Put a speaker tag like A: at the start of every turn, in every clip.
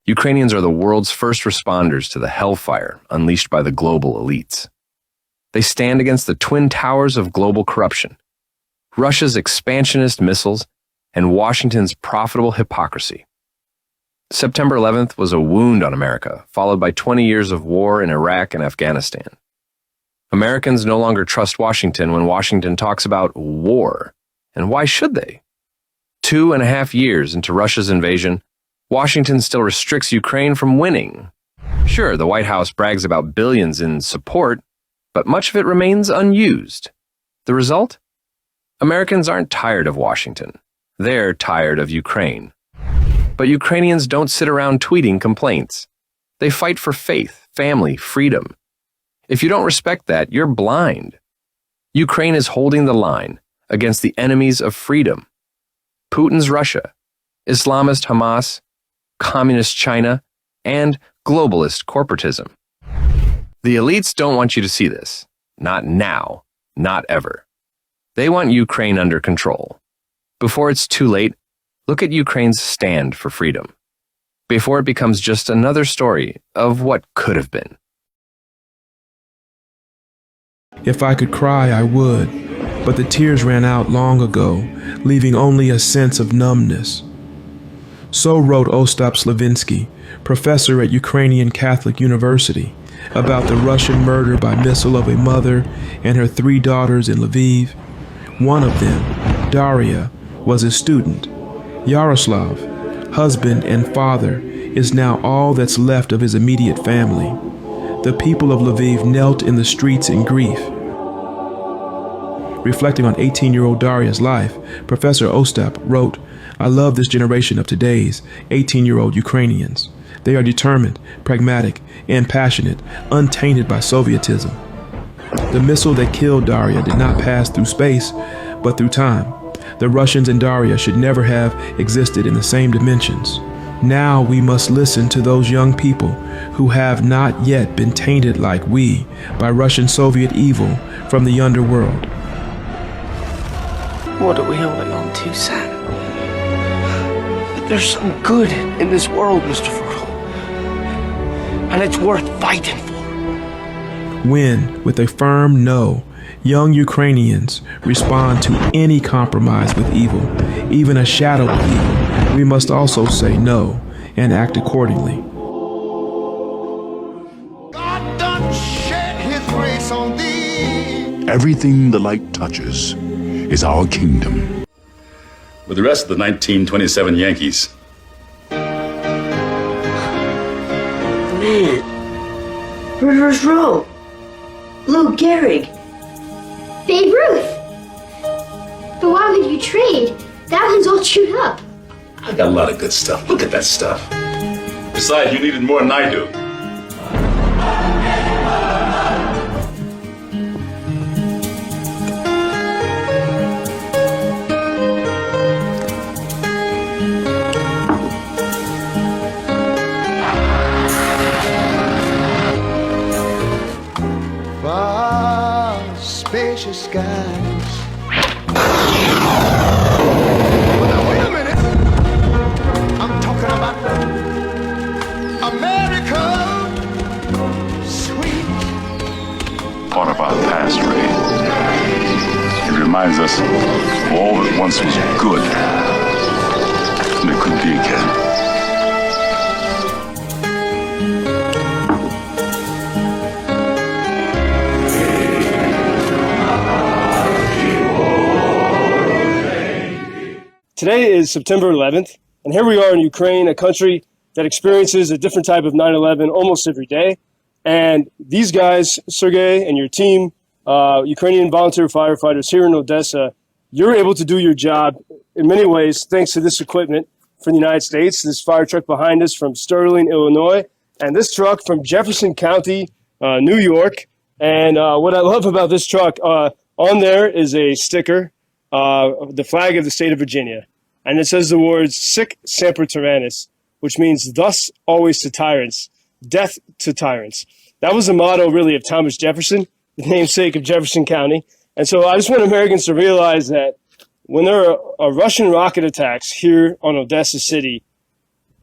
A: Ukrainians are the world's first responders to the hellfire unleashed by the global elites. They stand against the twin towers of global corruption, Russia's expansionist missiles, and Washington's profitable hypocrisy. September 11th was a wound on America, followed by 20 years of war in Iraq and Afghanistan. Americans no longer trust Washington when Washington talks about war. And why should they? 2.5 years into Russia's invasion, Washington still restricts Ukraine from winning. Sure, the White House brags about billions in support, but much of it remains unused. The result? Americans aren't tired of Washington. They're tired of Ukraine. But Ukrainians don't sit around tweeting complaints. They fight for faith, family, freedom. If you don't respect that, you're blind. Ukraine is holding the line against the enemies of freedom. Putin's Russia, Islamist Hamas, communist China, and globalist corporatism. The elites don't want you to see this. Not now, not ever. They want Ukraine under control. Before it's too late, look at Ukraine's stand for freedom. Before it becomes just another story of what could have been.
B: If I could cry, I would, but the tears ran out long ago, leaving only a sense of numbness. So wrote Ostap Slavinsky, professor at Ukrainian Catholic University, about the Russian murder by missile of a mother and her 3 daughters in Lviv. One of them, Daria, was a student. Yaroslav, husband and father, is now all that's left of his immediate family. The people of Lviv knelt in the streets in grief. Reflecting on 18-year-old Daria's life, Professor Ostap wrote, "I love this generation of today's 18-year-old Ukrainians. They are determined, pragmatic, and passionate, untainted by Sovietism. The missile that killed Daria did not pass through space, but through time. The Russians and Daria should never have existed in the same dimensions. Now we must listen to those young people who have not yet been tainted like we by Russian-Soviet evil from the underworld."
C: What are we holding on to, Sam? There's some good in this world, Mr. Earl. And it's worth fighting for.
B: When, with a firm no, young Ukrainians respond to any compromise with evil, even a shadow of evil, we must also say no and act accordingly.
D: God done shed his grace on thee.
E: Everything the light touches is our kingdom.
F: With the rest of the 1927 Yankees.
G: Man, Rivers Rowe, Lou Gehrig,
H: Babe Ruth. But why would you trade? That one's all chewed up.
F: I got a lot of good stuff. Look at that stuff. Besides, you needed more than I do.
D: Spacious skies. Wait a minute. I'm talking about America. Sweet.
F: Part of our past, Ray. It reminds us of all that once was good. And it could be again.
I: Today is September 11th, and here we are in Ukraine, a country that experiences a different type of 9/11 almost every day. And these guys, Sergey and your team, Ukrainian volunteer firefighters here in Odessa, you're able to do your job in many ways thanks to this equipment from the United States, this fire truck behind us from Sterling, Illinois, and this truck from Jefferson County, New York. And what I love about this truck, on there is a sticker, the flag of the state of Virginia. And it says the words, "Sic semper tyrannis," which means thus always to tyrants, death to tyrants. That was the motto, really, of Thomas Jefferson, the namesake of Jefferson County. And so I just want Americans to realize that when there are Russian rocket attacks here on Odessa City,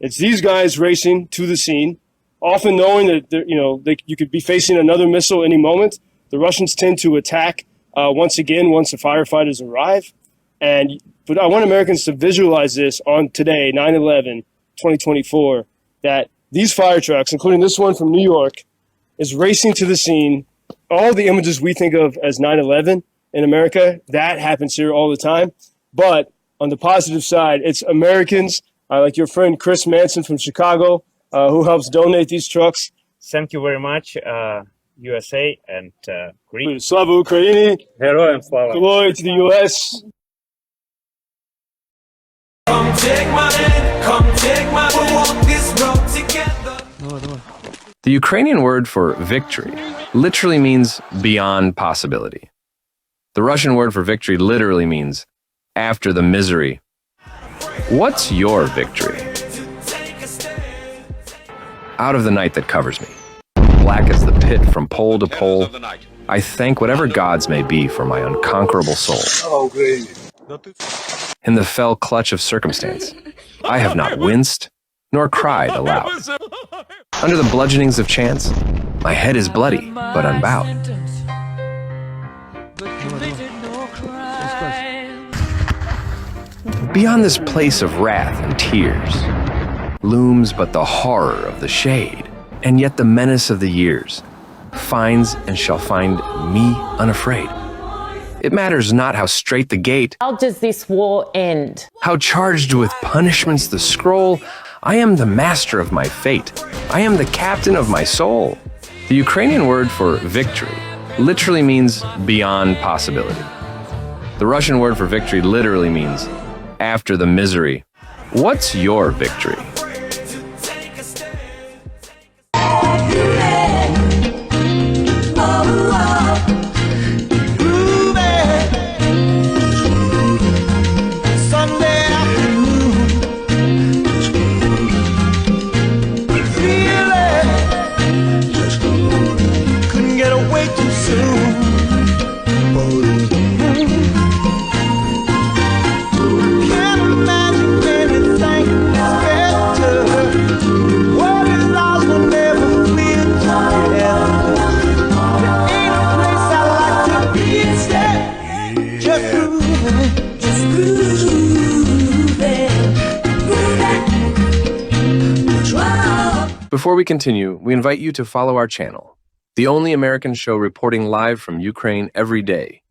I: It's these guys racing to the scene, often knowing that you could be facing another missile any moment. The Russians tend to attack once the firefighters arrive. But I want Americans to visualize this on today, 9/11, 2024, that these fire trucks, including this one from New York, is racing to the scene. All the images we think of as 9/11 in America, that happens here all the time. But on the positive side, it's Americans, like your friend Chris Manson from Chicago, who helps donate these trucks.
J: Thank you very much, USA and Greece.
I: Slava Ukraini.
J: Героям слава.
I: Glory to the US.
K: Come take my hand, come take my hand. We'll walk this road together.
A: The Ukrainian word for victory literally means beyond possibility. The Russian word for victory literally means after the misery. What's your victory? Out of the night that covers me, black as the pit from pole to pole, I thank whatever gods may be for my unconquerable soul. In the fell clutch of circumstance, I have not winced nor cried aloud. Under the bludgeonings of chance, my head is bloody but unbowed. Beyond this place of wrath and tears looms but the horror of the shade, and yet the menace of the years finds and shall find me unafraid. It matters not how straight the gate.
L: How does this war end?
A: How charged with punishments the scroll. I am the master of my fate. I am the captain of my soul. The Ukrainian word for victory literally means beyond possibility. The Russian word for victory literally means after the misery. What's your victory? Before we continue, we invite you to follow our channel, the only American show reporting live from Ukraine every day.